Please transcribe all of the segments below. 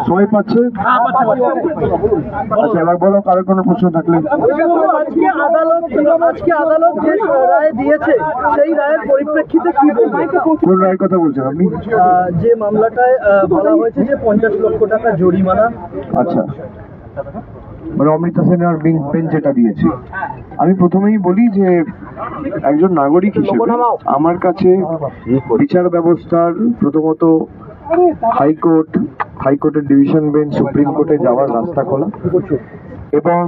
সময় পাচ্ছে? আচ্ছা, এবার বলো কারোর কোনো প্রশ্ন থাকলে। আজকে আদালত যে রায় দিয়েছে সেই রায়ের পরিপ্রেক্ষিতে কি বলবেন? কোন রায়ের কথা বলছেন আপনি? যে মামলাটায় বলা হয়েছে যে 50 লক্ষ টাকা জরিমানা। আচ্ছা, মানে অমৃতা সেনের বেঞ্চ যেটা দিয়েছে, আমি প্রথমেই বলি যে একজন নাগরিক হিসেবে আমার কাছে বিচার ব্যবস্থার প্রথমত হাইকোর্টের ডিভিশন বেঞ্চ, সুপ্রিম কোর্টে যাওয়ার রাস্তা খোলা, এবং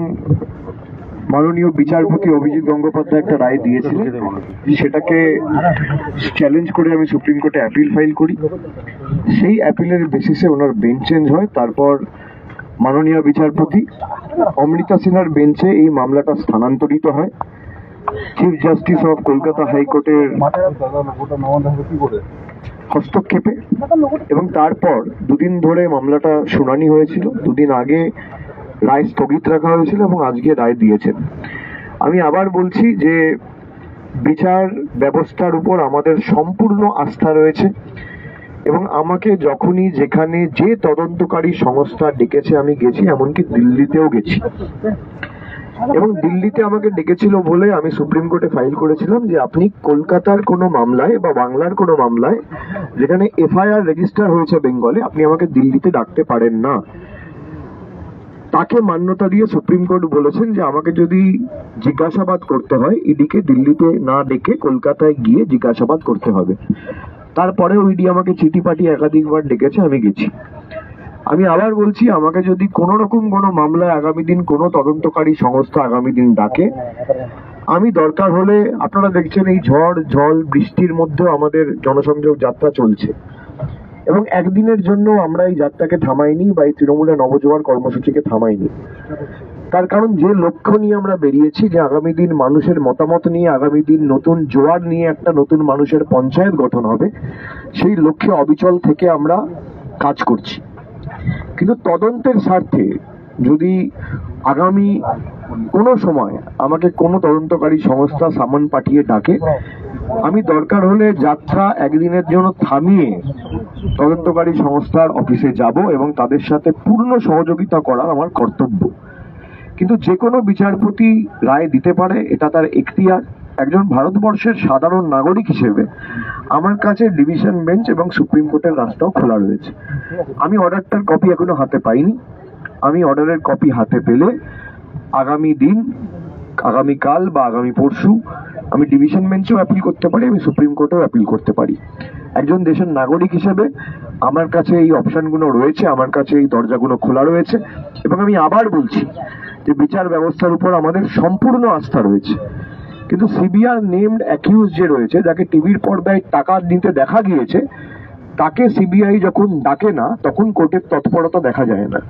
মাননীয় বিচারপতি অভিজিৎ গঙ্গোপাধ্যায় একটা রায় দিয়েছিলেন, সেটাকে চ্যালেঞ্জ করে আমি সুপ্রিম কোর্টে অ্যাপিল ফাইল করি। সেই অ্যাপিলের বেসিসে ওনার বেঞ্চ চেঞ্জ হয়। তারপর মাননীয় বিচারপতি অমৃতা সিনহার বেঞ্চে এই মামলাটা স্থানান্তরিত হয় চিফ জাস্টিস অফ কলকাতা হাইকোর্টের হস্তক্ষেপে, এবং তারপর দুদিন ধরে মামলাটা শুনানি হয়েছিল। দুদিন আগে রায় স্থগিত রাখা হয়েছিল এবং আজকে রায় দিয়েছেন। আমি আবার বলছি যে বিচার ব্যবস্থার উপর আমাদের সম্পূর্ণ আস্থা রয়েছে, এবং আমাকে যখনই যেখানে যে তদন্তকারী সংস্থা ডেকেছে আমি গেছি, এমনকি দিল্লিতেও গেছি, এবং দিল্লিতে আমাকে ডেকেছিল বলে আমি সুপ্রিম কোর্টে ফাইল করেছিলাম যে আপনি কলকাতার কোনো মামলায় বা বাংলার কোনো মামলায় যেখানে এফআইআর রেজিস্টার হয়েছে বেঙ্গলে, আপনি আমাকে দিল্লিতে ডাকতে পারেন না। তাকে মান্যতা দিয়ে সুপ্রিম কোর্ট বলেছেন যে আমাকে যদি জিজ্ঞাসাবাদ করতে হয়, ইডিকে দিল্লিতে না ডেকে কলকাতায় গিয়ে জিজ্ঞাসাবাদ করতে হবে। তারপরেও ইডি আমাকে চিঠি পাঠিয়ে একাধিকবার ডেকেছে, আমি গেছি। আমি আবার বলছি, আমাকে যদি কোন রকম কোনো মামলায় আগামী দিন কোনো তদন্তকারী সংস্থা আগামী দিন ডাকে, আমি দরকার হলে, আপনারা দেখছেন এই ঝড় জল বৃষ্টির মধ্যেও আমাদের জনসংযোগ যাত্রা চলছে, এবং একদিনের জন্য আমরা এই যাত্রাকে থামাইনি বা এই তৃণমূলের নবজোয়ার কর্মসূচিকে থামাইনি। তার কারণ যে লক্ষ্য নিয়ে আমরা বেরিয়েছি, যে আগামী দিন মানুষের মতামত নিয়ে, আগামী দিন নতুন জোয়ার নিয়ে একটা নতুন মানুষের পঞ্চায়েত গঠন হবে, সেই লক্ষ্যে অবিচল থেকে আমরা কাজ করছি। কিন্তু তদন্তের স্বার্থে যদি আগামী কোনো সময় আমাকে কোনো তদন্তকারী সংস্থা সামন পাঠিয়ে ডাকে, আমি দরকার হলে যাত্রা একদিনের জন্য থামিয়ে তদন্তকারী সংস্থার অফিসে যাব এবং তাদের সাথে পূর্ণ সহযোগিতা করা আমার কর্তব্য। কিন্তু যে কোনো বিচারপতি রায় দিতে পারে, এটা তার এখতিয়ার। একজন ভারতবর্ষের সাধারণ নাগরিক হিসেবে আমার কাছে ডিভিশন বেঞ্চ এবং সুপ্রিম কোর্টের রাস্তাও খোলা রয়েছে। আমি অর্ডারটার কপি এখনো হাতে পাইনি। আমি অর্ডারের কপি হাতে পেলে আগামী দিন, আগামীকাল বা আগামী পরশু আমি ডিভিশন বেঞ্চেও অ্যাপিল করতে পারি, আমি সুপ্রিম কোর্টেও অ্যাপিল করতে পারি। একজন দেশের নাগরিক হিসেবে আমার কাছে এই অপশনগুলো রয়েছে, আমার কাছে এই দরজাগুলো খোলা রয়েছে, এবং আমি আবার বলছি যে বিচার ব্যবস্থার উপর আমাদের সম্পূর্ণ আস্থা রয়েছে। কিন্তু সিবিআই নেমড অ্যাকিউজ যে রয়েছে, যাকে টিভির পর্দায় টাকা দিতে দেখা গিয়েছে, তাকে সিবিআই যখন ডাকে না তখন কোর্টের তৎপরতা দেখা যায় না।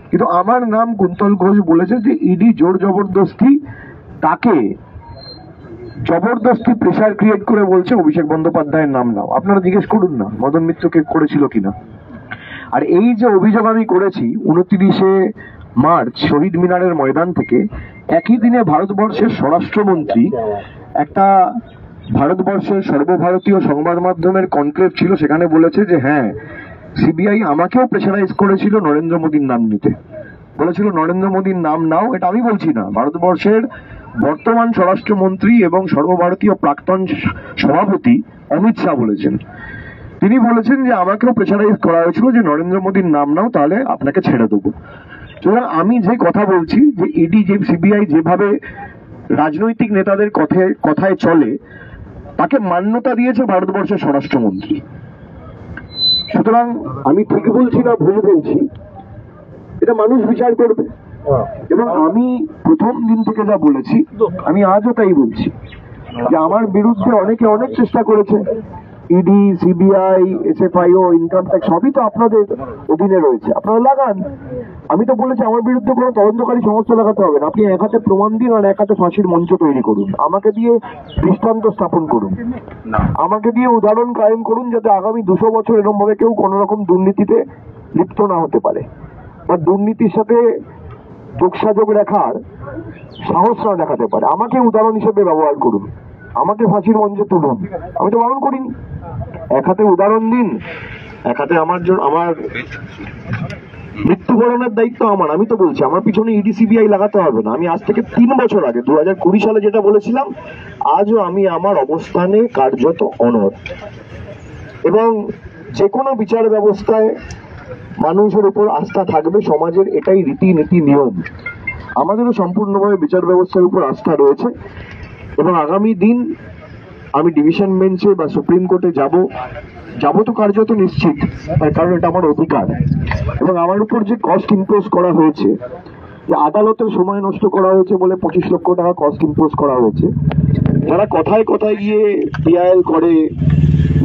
কিন্তু আমার নাম কুন্তল ঘোষ বলেছে যে ইডি জোর জবরদস্তি তাকে জবরদস্তি প্রেসার ক্রিয়েট করে বলছে অভিষেক বন্দ্যোপাধ্যায়ের নাম নাও। আপনারা জিজ্ঞেস করুন না মদন মিত্রকে করেছিল কিনা। আর এই যে অভিযোগ আমি করেছি 29শে মার্চ শহীদ মিনারের ময়দান থেকে, একই দিনে ভারতবর্ষের স্বরাষ্ট্রমন্ত্রী একটা ভারতবর্ষের সর্বভারতীয় সংবাদ মাধ্যমের কনক্লেভ ছিল, সেখানে বলেছে যে হ্যাঁ, সিবিআই আমাকেও প্রেসারাইজ করেছিল নরেন্দ্র মোদীর নাম নিতে, বলেছিল নরেন্দ্র মোদীর নাম নাও। এটা আমি বলছি না, ভারতবর্ষের বর্তমান স্বরাষ্ট্রমন্ত্রী এবং সর্বভারতীয় প্রাক্তন সভাপতি অমিত শাহ বলেছেন। তিনি বলেছেন যে আমাকেও প্রেসারাইজ করা হয়েছিল যে নরেন্দ্র মোদীর নাম নাও, তাহলে আপনাকে ছেড়ে দেবো। সুতরাং আমি যে কথা বলছি যে ইডি, যে সিবিআই যেভাবে রাজনৈতিক নেতাদের কথায় চলে, তাকে মান্যতা দিয়েছে ভারতবর্ষের স্বরাষ্ট্রমন্ত্রী। সুতরাং আমি ঠিক বলছি না ভুল বলছি, এটা মানুষ বিচার করবে। এবং আমি প্রথম দিন থেকে যা বলেছি, আমি আজও তাই বলছি যে আমার বিরুদ্ধে অনেকে অনেক চেষ্টা করেছে। ED, CBI, SFIO, income tax সবই তো আপনাদের অধীনে রয়েছে, আপনারা লাগান। আমি তো বলেছি আমার বিরুদ্ধে কোনো তদন্তকারী সংস্থা লাগাতে হবে না, আপনি এক হাতে প্রমাণ দিন আর এক হাতে ফাঁসির মঞ্চ তৈরি করুন, আমাকে দিয়ে দৃষ্টান্ত স্থাপন করুন, আমাকে দিয়ে উদাহরণ কায়েম করুন, যাতে আগামী 200 বছর এরকম ভাবে কেউ কোন রকম দুর্নীতিতে লিপ্ত না হতে পারে, বা দুর্নীতির সাথে যোগসাযোগ রাখার সাহস না দেখাতে পারে। আমাকে উদাহরণ হিসেবে ব্যবহার করুন, আমাকে ফাঁসির মঞ্চে তুলুন, আমি তো বারণ করিনি। এক হাতে উদাহরণ দিন, এক হাতে আমার মৃত্যুবরণের দায়িত্ব আমার। আমি তো বলছি আমার পিছনে ইডি সিবিআই লাগাতে হবে না। আমি আজ থেকে 3 বছর আগে 2020 সালে যেটা বলেছিলাম, আজও আমি আমার অবস্থানে কার্যত অনড়। এবং যে কোনো বিচার ব্যবস্থায় মানুষের উপর আস্থা থাকবে, সমাজের এটাই রীতিনীতি নিয়ম। আমাদেরও সম্পূর্ণভাবে বিচার ব্যবস্থার উপর আস্থা রয়েছে এবং আগামী দিন আমি ডিভিশন বেঞ্চে বা সুপ্রিম কোর্টে যাব তো কার্যত নিশ্চিত, কারণ এটা আমার অধিকার। এবং আমার উপর যে কস্ট ইম্পোজ করা হয়েছে, যে আদালতের সময় নষ্ট করা হয়েছে বলে 25 লক্ষ টাকা কস্ট ইম্পোজ করা হয়েছে, যারা কথায় কথায় গিয়ে পিআইএল করে,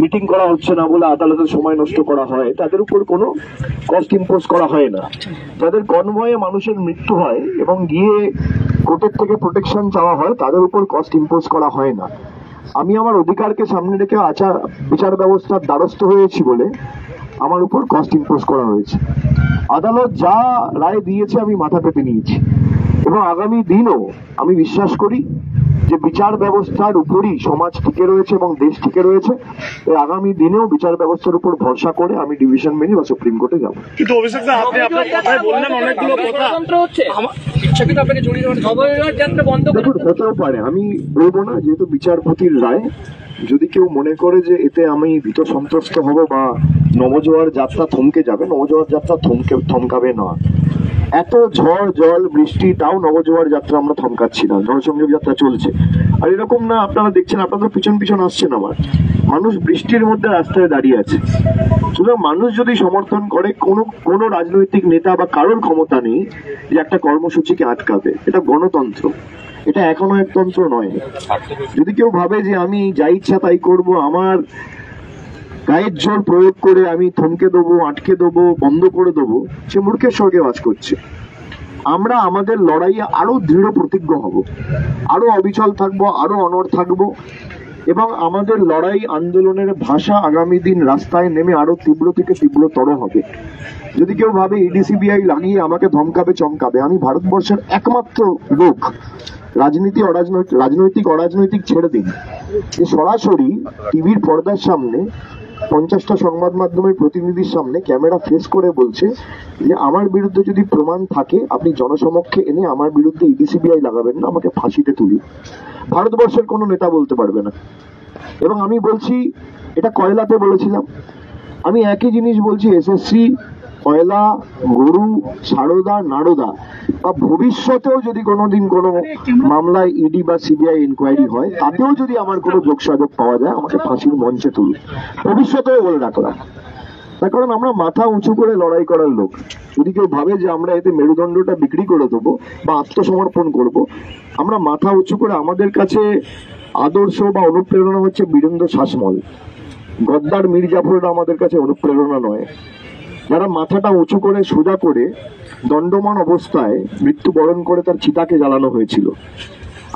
মিটিং করা হচ্ছে না বলে আদালতের সময় নষ্ট করা হয়, তাদের উপর কোনো কস্ট ইম্পোজ করা হয় না। যাদের কনভয়ে মানুষের মৃত্যু হয় এবং গিয়ে কোর্টের থেকে প্রোটেকশন চাওয়া হয়, তাদের উপর কস্ট ইম্পোজ করা হয় না। আমি আমার অধিকারকে সামনে রেখে বিচার ব্যবস্থার দ্বারস্থ হয়েছি বলে আমার উপর কস্ট ইম্পোজ করা হয়েছে। আদালত যা রায় দিয়েছে আমি মাথা পেতে নিয়েছি এবং আগামী দিনও আমি বিশ্বাস করি যে বিচার ব্যবস্থার উপরই সমাজ টিকে রয়েছে এবং দেশ টিকে রয়েছে। আগামী দিনেও বিচার ব্যবস্থার উপর ভরসা করে আমি ডিভিশন বেঞ্চ বা সুপ্রিম কোর্টে যাব। কিন্তু অভিষেক দা, আপনি আপনার কথায় বললেন অনেকগুলো কথা ইচ্ছাকৃত আপনাকে জড়িয়ে দেখুন, হতেও পারে, আমি বলবো না, যেহেতু বিচারপতির রায়। যদি কেউ মনে করে যে এতে আমি ভীত সন্ত্রস্ত হব বা নবজোয়ার যাত্রা থমকে যাবে, নবজোয়ার যাত্রা থমকাবে না। এত ঝড় জল বৃষ্টি, তাও নবজোয়ার যাত্রা আমরা থমকাচ্ছি না, জনসংযোগ যাত্রা চলছে। আর এরকম না, আপনারা দেখছেন, আপনাদের পিছন পিছন আসছেন আমার মানুষ, বৃষ্টির মধ্যে রাস্তায় দাঁড়িয়ে আছে। সুতরাং মানুষ যদি সমর্থন করে, কোনো রাজনৈতিক নেতা বা কারোর ক্ষমতা নেই যে একটা কর্মসূচিকে আটকাবে। এটা গণতন্ত্র, এটা এখনো একতন্ত্র নয়। যদি কেউ ভাবে যে আমি যা ইচ্ছা তাই করব, আমার গায়ের জোর প্রয়োগ করে আমি থমকে দেবো, আটকে দেবো, বন্ধ করে দেবো, সে মূর্খের স্বর্গে বাস করছে। আমরা আমাদের লড়াইয়ে আরো দৃঢ় প্রতিজ্ঞ হব, আরো অবিচল থাকবো, আরো অনড় থাকবো এবং আমাদের লড়াই আন্দোলনের ভাষা আগামী দিন রাস্তায় নেমে আরো তীব্র থেকে তীব্রতর হবে। যদি কেউ ভাবে ইডি সিবিআই লাগিয়ে আমাকে ধমকাবে চমকাবে, আমি ভারতবর্ষের একমাত্র লোক, রাজনৈতিক অরাজনৈতিক ছেড়ে দিন, যে সরাসরি টিভির পর্দার সামনে 50টা সংবাদ মাধ্যমের প্রতিনিধির সামনে ক্যামেরা ফেস করে বলছে যে আমার বিরুদ্ধে যদি প্রমাণ থাকে আপনি জনসমক্ষে এনে আমার বিরুদ্ধে ইডি সিবিআই লাগাবেন না, আমাকে ফাঁসিতে তুলি। ভারতবর্ষের কোনো নেতা বলতে পারবে না। এবং আমি বলছি, এটা কয়লাতে বলেছিলাম, আমি একই জিনিস বলছি এসএসসি, কয়লা, গরু, সারদা, নারদা বা ভবিষ্যতেও যদি কোনোদিন কোনো মামলায় ইডি বা সিবিআই ইনকোয়ারি হয়, তাতেও যদি আমার কোনো যোগসাজক পাওয়া যায়, আমাকে ফাঁসির মঞ্চে তুলুন, ভবিষ্যতেও বলে রাখলাম। তার কারণ আমরা মাথা উঁচু করে লড়াই করার লোক। যদি কেউ ভাবে যে আমরা এতে মেরুদণ্ডটা বিক্রি করে দেবো বা আত্মসমর্পণ করব, আমরা মাথা উঁচু করে, আমাদের কাছে আদর্শ বা অনুপ্রেরণা হচ্ছে বীরেন্দ্র শাসমল, গদ্দার মীর জাফররা আমাদের কাছে অনুপ্রেরণা নয়। যারা মাথাটা উঁচু করে সোজা করে দণ্ডমান অবস্থায় মৃত্যুবরণ করে তার চিতাকে জ্বালানো হয়েছিল,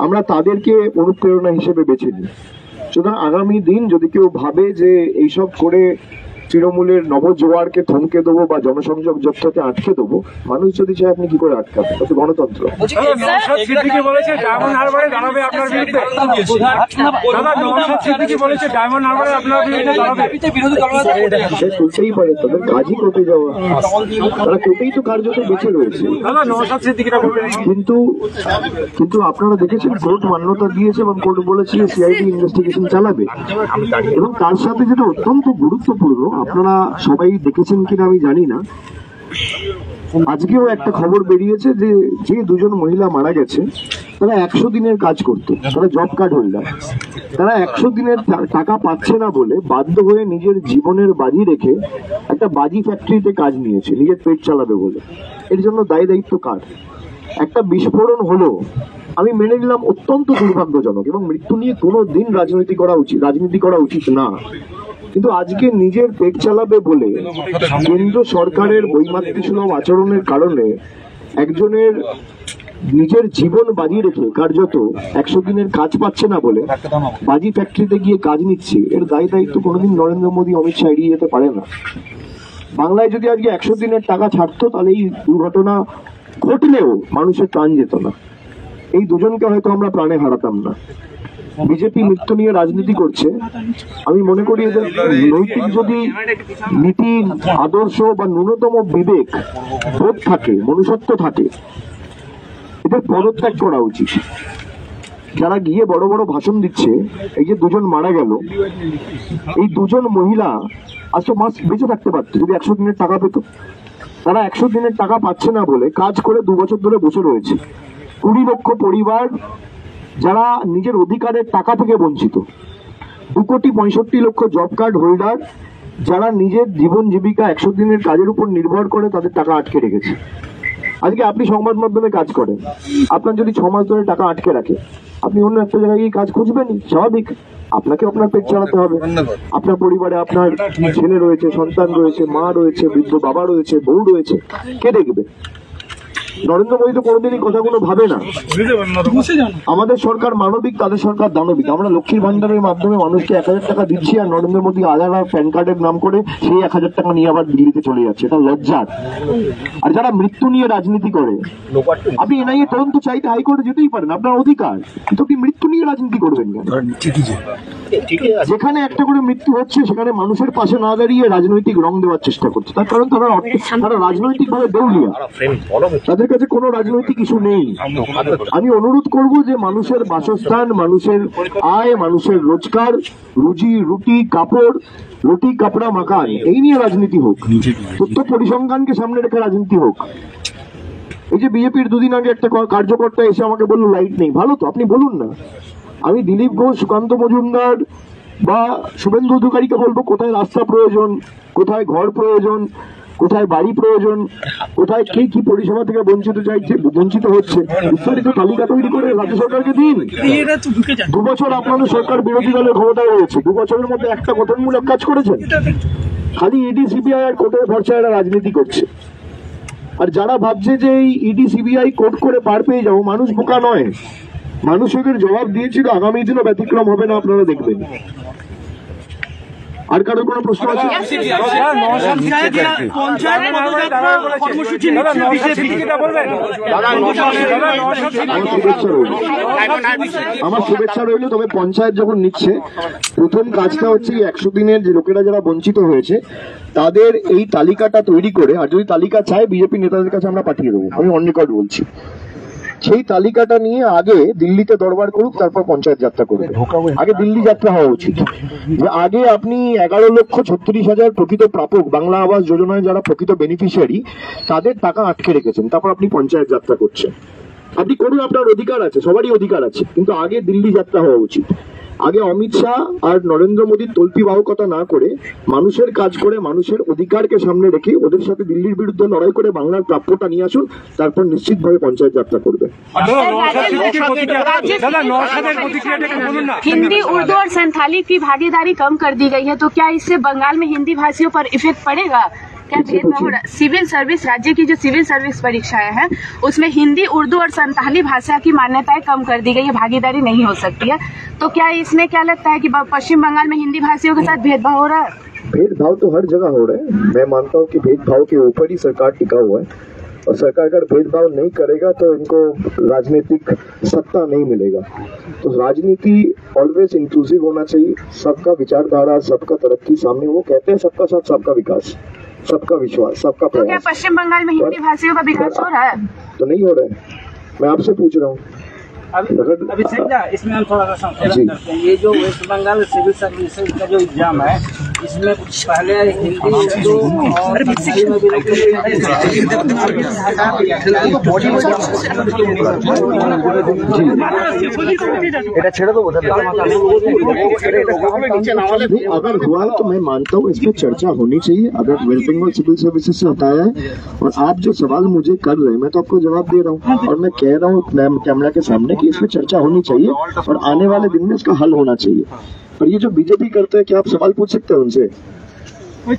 আমরা তাদেরকে অনুপ্রেরণা হিসেবে বেছে নিই। সুতরাং আগামী দিন যদি কেউ ভাবে যে এইসব করে তৃণমূলের নবজোয়ারকে থমকে দেবো বা জনসংযোগ যাত্রাকে আটকে দেবো, মানুষ যদি চায় আপনি কি করে আটকাবেন? এটা গণতন্ত্র। শুনতেই পারে, তাদের কাজই কোর্টে যাওয়া, তারা কোর্টেই তো কার্যত বেঁচে রয়েছে। কিন্তু আপনারা দেখেছেন কোর্ট মান্যতা দিয়েছে এবং কোর্ট বলেছে সিআইডি ইনভেস্টিগেশন চালাবে। এবং তার সাথে যেটা অত্যন্ত গুরুত্বপূর্ণ, আপনারা সবাই দেখেছেন কিনা আমি জানি না, আজকেও একটা খবর বেরিয়েছে যে দুজন মহিলা মারা গেছে, তারা 100 দিনের কাজ করতো, তারা জব কার্ড হোল্ডার। তারা 100 দিনের টাকা পাচ্ছে না বলে বাধ্য হয়ে নিজের জীবনের বাজি রেখে একটা বাজি ফ্যাক্টরিতে কাজ নিয়েছে, নিজের পেট চালাবে বলে। এর জন্য দায়িত্ব কার? একটা বিস্ফোরণ হলো, আমি মেনে নিলাম, অত্যন্ত দুর্ভাগ্যজনক এবং মৃত্যু নিয়ে কোনো দিন রাজনীতি করা উচিত না। কিন্তু আজকে নিজের পেট চালাবে বলে কেন্দ্র সরকারের বৈমাতৃসুলভ আচরণের কারণে একজনের নিজের জীবন বাজি রেখে কার্যত 100 দিনের কাজ পাচ্ছে না বলে বাজি ফ্যাক্টরিতে গিয়ে কাজ নিচ্ছে, এর দায়িত্ব কোনোদিন নরেন্দ্র মোদী, অমিত শাহ এড়িয়ে যেতে পারে না। বাংলায় যদি আজকে 100 দিনের টাকা ছাড়তো, তাহলে এই দুর্ঘটনা ঘটলেও মানুষের প্রাণ যেত না। এই দুজনকে হয়তো আমরা প্রাণে হারাতাম না। বিজেপি মৃত্যু নিয়ে রাজনীতি করছে, আমি মনে করি এদের নৈতিক যদি নীতি আদর্শ বা ন্যূনতম বিবেক বোধ থাকে, মনুষ্যত্ব থাকে, এদের পদত্যাগ করা উচিত। যারা গিয়ে বড় বড় ভাষণ দিচ্ছে, এই যে দুজন মারা গেল, এই দুজন মহিলা আজ তো মাস বেঁচে থাকতে পারতো যদি 100 দিনের টাকা পেত। তারা 100 দিনের টাকা পাচ্ছে না বলে কাজ করে 2 বছর ধরে বসে রয়েছে। 20 লক্ষ পরিবার যারা নিজের অধিকারের টাকা থেকে বঞ্চিত, 2,65,00,000 জব কার্ড হোল্ডার যারা নিজের জীবন জীবিকা 100 দিনের কাজের উপর নির্ভর করে তাদের টাকা আটকে রেখেছে। আজকে আপনি সংবাদ মাধ্যমে কাজ করেন, আপনার যদি 6 মাস ধরে টাকা আটকে রাখে, আপনি অন্য একটা জায়গায় গিয়ে কাজ খুঁজবেনই, স্বাভাবিক। আপনাকে আপনার পেট চালাতে হবে, আপনার পরিবারে আপনার ছেলে রয়েছে, সন্তান রয়েছে, মা রয়েছে, বৃদ্ধ বাবা রয়েছে, বউ রয়েছে, কে দেখবে? নরেন্দ্র মোদী তো কোনোদিনই কথাগুলো ভাবে না। আমাদের সরকার মানবিক, তাদের সরকার দানবিক। আমরা লক্ষ্মীর ভান্ডারের মাধ্যমে মানুষকে 1000 টাকা দিচ্ছি, আর নরেন্দ্র মোদী আধার আর প্যান কার্ডের নাম করে সেই 1000 টাকা নিয়ে আবার দিল্লিতে চলে যাচ্ছে। এটা লজ্জার। আর যারা মৃত্যু নিয়ে রাজনীতি করে, আপনি এনআইএ তদন্ত চাইতে হাইকোর্টে যেতেই পারেন, আপনার অধিকার, কিন্তু আপনি মৃত্যু নিয়ে রাজনীতি করবেন কেন? যেখানে একটা করে মৃত্যু হচ্ছে সেখানে মানুষের পাশে না দাঁড়িয়ে রাজনৈতিক রং দেওয়ার চেষ্টা করছে। তার কারণ তারা রাজনৈতিক ভাবে দেউলিয়া, তাদের কাছে কোনো রাজনৈতিক ইস্যু নেই। আমি অনুরোধ করব যে মানুষের বাসস্থান, মানুষের আয়, মানুষের রোজগার, রুজি রুটি, কাপড়, রুটি কাপড়া মাকান, এই নিয়ে রাজনীতি হোক। তথ্য পরিসংখ্যানকে সামনে রেখে রাজনীতি হোক। এই যে বিজেপির 2 দিন আগে একটা কার্যকর্তা এসে আমাকে বললো লাইট নেই, ভালো তো, আপনি বলুন না। আমি দিলীপ ঘোষ, সুকান্ত মজুমদার বা শুভেন্দু অধিকারীকে বলবো কোথায় রাস্তা প্রয়োজন, কোথায় ঘর প্রয়োজন, কোথায় বাড়ি প্রয়োজন, কোথায় কে কি পরিষেবা থেকে বঞ্চিত হচ্ছে, বিস্তারিত তালিকা তৈরি করে রাজ্য সরকারকে দিন। 2 বছর আপনাদের সরকার বিরোধী দলের ক্ষমতায় রয়েছে, 2 বছরের মধ্যে একটা গঠনমূলক কাজ করেছেন? খালি ইডি সিবিআই আর কোর্টের ভরসায় এরা রাজনীতি করছে। আর যারা ভাবছে যে এই ইডি সিবিআই কোর্ট করে পার পেয়ে যাবো, মানুষ বোকা নয়। মানুষ ওদের জবাব দিয়েছিল, আগামী দিনও ব্যতিক্রম হবে না, আপনারা দেখবেন। আর কারো কোনো প্রশ্ন আছে? আমার শুভেচ্ছা রইল। তবে পঞ্চায়েত যখন নিচ্ছে, প্রথম কাজটা হচ্ছে 100 দিনের যে লোকেরা যারা বঞ্চিত হয়েছে তাদের এই তালিকাটা তৈরি করে, আর যদি তালিকা চায় বিজেপি নেতাদের কাছে আমরা পাঠিয়ে দেবো, আমি অন রেকর্ড বলছি, সেই তালিকাটা নিয়ে আগে দিল্লিতে দরবার করুক, তারপর পঞ্চায়েত যাত্রা করবে। আগে দিল্লি যাত্রা হওয়া উচিত। যে আগে আপনি 11,36,000 প্রকৃত প্রাপক, বাংলা আবাস যোজনায় যারা প্রকৃত বেনিফিশিয়ারি, তাদের টাকা আটকে রেখেছেন, তারপর আপনি পঞ্চায়েত যাত্রা করছেন। আপনি করুন, আপনার অধিকার আছে, সবারই অধিকার আছে, কিন্তু আগে দিল্লি যাত্রা হওয়া উচিত। আগে অমিত শাহ আর নরেন্দ্র মোদীর তল্পি বাহকতা না করে মানুষের কাজ করে, মানুষের অধিকারকে সামনে রেখে ওদের সাথে দিল্লির বিরুদ্ধে লড়াই করে বাংলার প্রাপ্যটা নিয়ে আসুন, তারপর নিশ্চিতভাবে পঞ্চায়েত যাত্রা করবে। हिंदी, उर्दू और संथाली की भागीदारी कम कर दी गई है, तो क्या इससे बंगाल में हिंदी भाषियों पर इफेक्ट पड़ेगा? क्या भेदभाव? सिविल सर्विस, राज्य की जो सिविल सर्विस परीक्षाएं हैं उसमें हिंदी, उर्दू और संथाली भाषा की मान्यताएं कम कर दी गई है, भागीदारी नहीं हो सकती है। तो क्या इसमें क्या लगता है कि पश्चिम बंगाल में हिंदी भाषियों के साथ भेदभाव हो रहा है? भेदभाव तो हर जगह हो रहा है। मैं मानता हूँ कि भेदभाव के ऊपर ही सरकार टिका हुआ है, और सरकार अगर भेदभाव नहीं करेगा तो इनको राजनीतिक सत्ता नहीं मिलेगा। तो राजनीति ऑलवेज इंक्लूसिव होना चाहिए, सबका विचारधारा, सबका तरक्की सामने। वो कहते हैं सबका साथ सबका विकास, सबका विश्वास, सबका तो क्या प्रयास। पश्चिम बंगाल में हिंदी भाषियों का विकास हो रहा है? तो नहीं हो रहा है, मैं आपसे पूछ रहा हूँ। अभी सही, इसमें हम थोड़ा सा संशोधन करते हैं। ये जो वेस्ट बंगाल सिविल सर्विस का जो एग्जाम है, इसमें पहले हिंदी, उर्दू और अगर हुआ तो मैं मानता हूँ इस पर चर्चा होनी चाहिए। अगर वेस्ट बंगाल सिविल सर्विसेज से हटाया है, और आप जो सवाल मुझे कर रहे हैं मैं तो आपको जवाब दे रहा हूँ, और मैं कह रहा हूँ कैमरा के सामने कि इसमें चर्चा होनी चाहिए, और आने वाले दिन में इसका हल होना चाहिए। और ये जो बीजेपी करते हैं, क्या आप सवाल पूछ सकते हैं उनसे?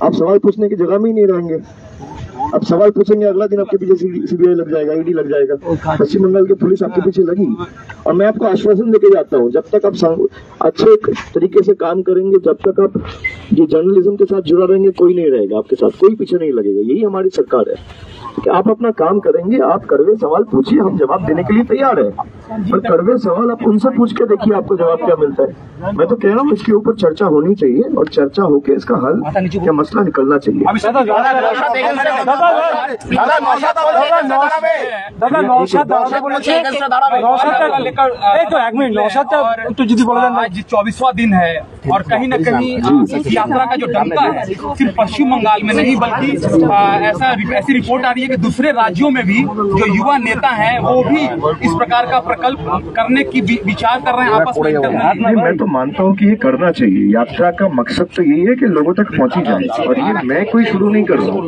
आप सवाल पूछने की जगह में ही नहीं रहेंगे। अब सवाल पूछेंगे, अगला दिन आपके पीछे सीबीआई लग जाएगा, ईडी लग जाएगा, पश्चिम बंगाल की पुलिस आपके पीछे लगी। और मैं आपको आश्वासन देके जाता हूँ, जब तक आप अच्छे तरीके से काम करेंगे, जब तक आप ये जर्नलिज्म के साथ जुड़ा रहेंगे, कोई नहीं रहेगा आपके साथ, कोई पीछे नहीं लगेगा। यही हमारी सरकार है कि आप अपना काम करेंगे, आप करेंगे, सवाल पूछिए, हम जवाब देने के लिए तैयार है। पर कड़वे सवाल आप उनसे पूछ के देखिए आपको जवाब क्या मिलता है। मैं तो कह रहा हूँ इसके ऊपर चर्चा होनी चाहिए और चर्चा होके इसका हल या मसला निकलना चाहिए। आज 24वां दिन है और कहीं न कहीं यात्रा का जो डंका है सिर्फ पश्चिम बंगाल में नहीं बल्कि ऐसी रिपोर्ट आ रही है कि दूसरे राज्यों में भी जो युवा नेता हैं वो भी इस प्रकार का प्रकल्प करने की विचार कर रहे हैं आपस में। मैं तो मानता हूँ कि ये करना चाहिए। यात्रा का मकसद तो यही है कि लोगों तक पहुंची जाए और ये मैं कोई शुरू नहीं कर रहा हूँ,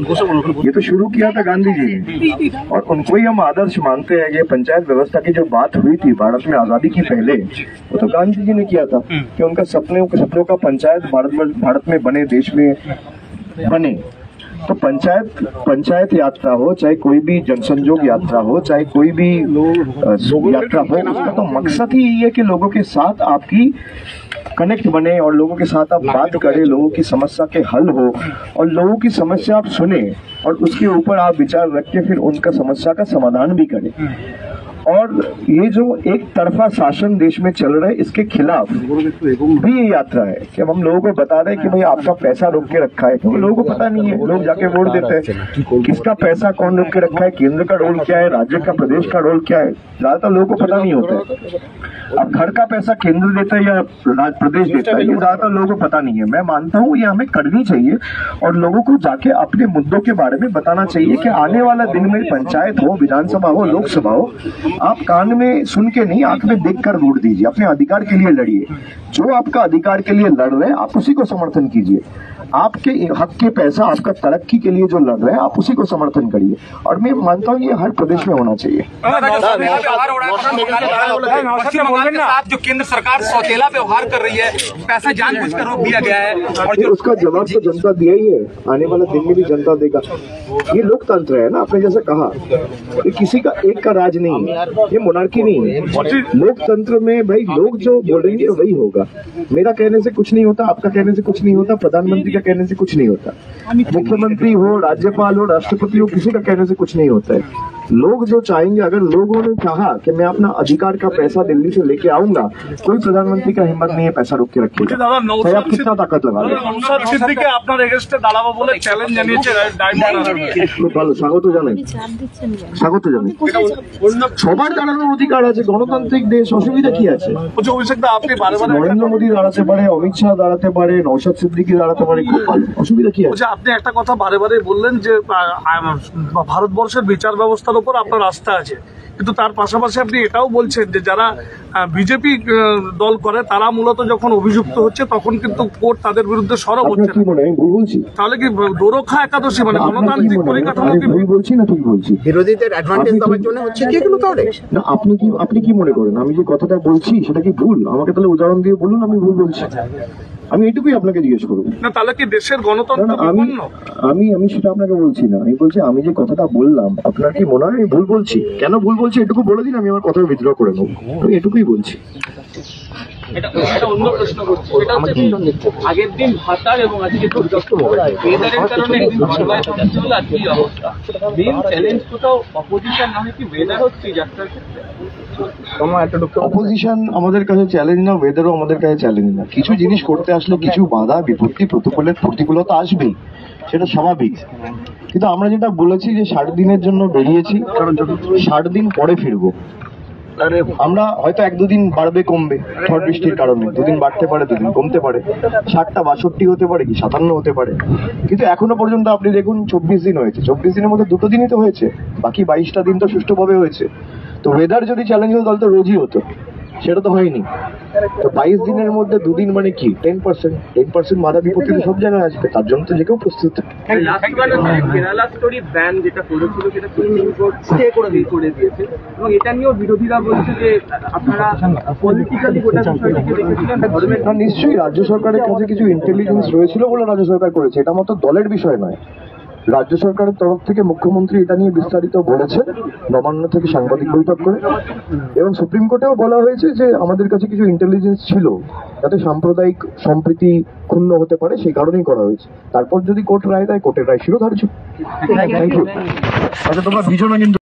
ये तो शुरू किया था गांधी जी ने और उनको ही हम आदर्श मानते हैं। ये पंचायत व्यवस्था की जो बात हुई थी भारत में आजादी की पहले, वो तो गांधी जी ने किया था कि उनका सपनों का पंचायत भारत में बने, देश में बने। तो पंचायत यात्रा हो, चाहे कोई भी जनसंयोग यात्रा हो, चाहे कोई भी यात्रा हो, उसका तो मकसद ही यही है कि लोगों के साथ आपकी कनेक्ट बने और लोगों के साथ आप बात करें, लोगों की समस्या के हल हो और लोगों की समस्या आप सुने और उसके ऊपर आप विचार रख के फिर उनका समस्या का समाधान भी करें। और ये जो एक तरफा शासन देश में चल रहा है, इसके खिलाफ भी ये यात्रा है कि हम लोगों को बता रहे हैं कि भाई आपका पैसा रोक के रखा है, क्योंकि लोगों को पता नहीं है। लोग जाके वोट देते हैं, किसका पैसा कौन रोक के रखा है, केंद्र का रोल क्या है, राज्य का, प्रदेश का रोल क्या है, ज्यादातर लोगों को पता नहीं होता है। अब घर का पैसा केंद्र देता है या प्रदेश देता है, ये ज्यादातर लोगों को पता नहीं है। मैं मानता हूँ ये हमें करनी चाहिए और लोगों को जाके अपने मुद्दों के बारे में बताना चाहिए कि आने वाला दिन में पंचायत हो, विधानसभा हो, लोकसभा हो, आप कान में सुन के नहीं, आंख में देखकर वोट दीजिए। अपने अधिकार के लिए लड़िए। जो आपका अधिकार के लिए लड़ रहे हैं आप उसी को समर्थन कीजिए। आपके हक के पैसा, आपका तरक्की के लिए जो लड़ रहे हैं आप उसी को समर्थन करिए। और मैं मानता हूँ ये हर प्रदेश में होना चाहिए। पश्चिम बंगाल के साथ जो केंद्र सरकार सौतेला व्यवहार कर रही है, पैसा जानबूझकर रोक दिया गया है और जो उसका जवाब तो जनता दिया ही है, आने वाला दिन में भी जनता देगा। ये लोकतंत्र है ना, आपने जैसे कहा, ये किसी का एक का राज नहीं है, ये मोनार्की नहीं है। लोकतंत्र में भाई लोग जो बोलेंगे वही होगा। मेरा कहने से कुछ नहीं होता, आपका कहने से कुछ नहीं होता, प्रधानमंत्री का कहने से कुछ नहीं होता, मुख्यमंत्री हो, राज्यपाल हो, राष्ट्रपति हो, किसी का कहने से कुछ नहीं होता है। लोग जो चाहेंगे, अगर लोगों ने कहा कि मैं अपना अधिकार का पैसा दिल्ली से लेके आऊंगा, कोई प्रधानमंत्री का हिम्मत नहीं है पैसा रोक के रखेगा, चाहे आप कितना ताकत लगा लो। ভালো, স্বাগত জানাই। সবার দাঁড়ানোর অধিকার আছে, গণতান্ত্রিক দেশ, অসুবিধা কি আছে? নরেন্দ্র মোদী দাঁড়াতে পারে, অমিত শাহ দাঁড়াতে পারে, নওশাদ সিদ্দিকী দাঁড়াতে পারে, খুব ভালো, অসুবিধা কি আছে? আপনি একটা কথা বারে বারে বললেন যে ভারতবর্ষের বিচার ব্যবস্থার উপর আপনার আস্থা আছে, কিন্তু তার পাশাপাশি আপনি এটাও বলছেন যে যারা বিজেপি দল করে তারা মূলত যখন অভিযুক্ত হচ্ছে তখন কিন্তু কোর্ট তাদের বিরুদ্ধে সরব হচ্ছে। তাহলে কি দোরখা একাদশী মানে গণতান্ত্রিক পরিকাঠামো কি ভুল বলছি না ঠিক বলছি? বিরোধীদের অ্যাডভান্টেজ দেওয়ার জন্য হচ্ছে কি এগুলো? তাহলে না, আপনি কি মনে করেন আমি যে কথাটা বলছি সেটা কি ভুল? আমাকে তাহলে উদাহরণ দিয়ে বলুন আমি ভুল বলছি। আমি এটুকুই আপনাকে জিজ্ঞেস করবো। না তাহলে কি দেশের গণতন্ত্র? আমি সেটা আপনাকে বলছি না, আমি বলছি আমি যে কথাটা বললাম আপনার কি মনে হয় আমি ভুল বলছি? কেন ভুল বলছি এটুকু বলে দিন, আমি আমার কথা উইথড্র করে নেবো। আমি এটুকুই বলছি। এটা অন্য প্রশ্ন করছি, সেটা হচ্ছে আগের দিন ভাতার এবং আজকে ওয়েদারের কারণে একদিন বাংলায় পৌঁছতে হলো, আর কি অবস্থা? মেইন চ্যালেঞ্জ কোথাও অপোজিশন না হয় কি ওয়েদার হচ্ছে যাত্রার ক্ষেত্রে? অপোজিশন আমাদের কাছে চ্যালেঞ্জ না, ওয়েদারও আমাদের কাছে চ্যালেঞ্জ না। কিছু জিনিস করতে আসলে কিছু বাধা বিপত্তি প্রতিকূলতা আসবেই, সেটা স্বাভাবিক। কিন্তু আমরা যেটা বলেছি যে 60 দিনের জন্য বেরিয়েছি, কারণ 60 দিন পরে ফিরবো। আমরা হয়তো 1-2 দিন বাড়বে কমবে ঝড় বৃষ্টির কারণে, 2 দিন বাড়তে পারে, 2 দিন কমতে পারে, 60টা 62 হতে পারে, কি 57 হতে পারে। কিন্তু এখনো পর্যন্ত আপনি দেখুন 24 দিন হয়েছে, 24 দিনের মধ্যে 2 দিনই তো হয়েছে, বাকি 22টা দিন তো সুষ্ঠুভাবে হয়েছে। তো ওয়েদার যদি চ্যালেঞ্জ হতো তাহলে তো রোজই হতো, সেটা তো হয়নি। তো 22 দিনের মধ্যে 2 দিন মানে কি 10% বাধা বিপত্তি সব জায়গায় আসবে, তার জন্য তো যে কেউ প্রস্তুত। কেরালা স্টোরি ব্যান যেটা করেছিল সেটা সুপ্রিম কোর্ট স্টে করে দিয়েছে এবং এটা নিয়েও বিরোধীরা বলছে যে আপনারা পলিটিক্যালি গোটা বিষয়টিকে দেখেছিলেন। নিশ্চয়ই রাজ্য সরকারের কাছে কিছু ইন্টেলিজেন্স রয়েছিল বলে রাজ্য সরকার করেছে, এটা মাত্র দলের বিষয় নয়। রাজ্য সরকারের তরফ থেকে মুখ্যমন্ত্রী এটা নিয়ে বিস্তারিত বলেছে নবান্ন থেকে সাংবাদিক বৈঠক করে, এবং সুপ্রিম কোর্টেও বলা হয়েছে যে আমাদের কাছে কিছু ইন্টেলিজেন্স ছিল যাতে সাম্প্রদায়িক সম্প্রীতি ক্ষুণ্ণ হতে পারে, সেই কারণেই করা হয়েছে। তারপর যদি কোর্ট রায় দেয়, কোর্টের রায় শিরোধার্য। Thank you. আচ্ছা, তোমরা ভিজো না কিন্তু।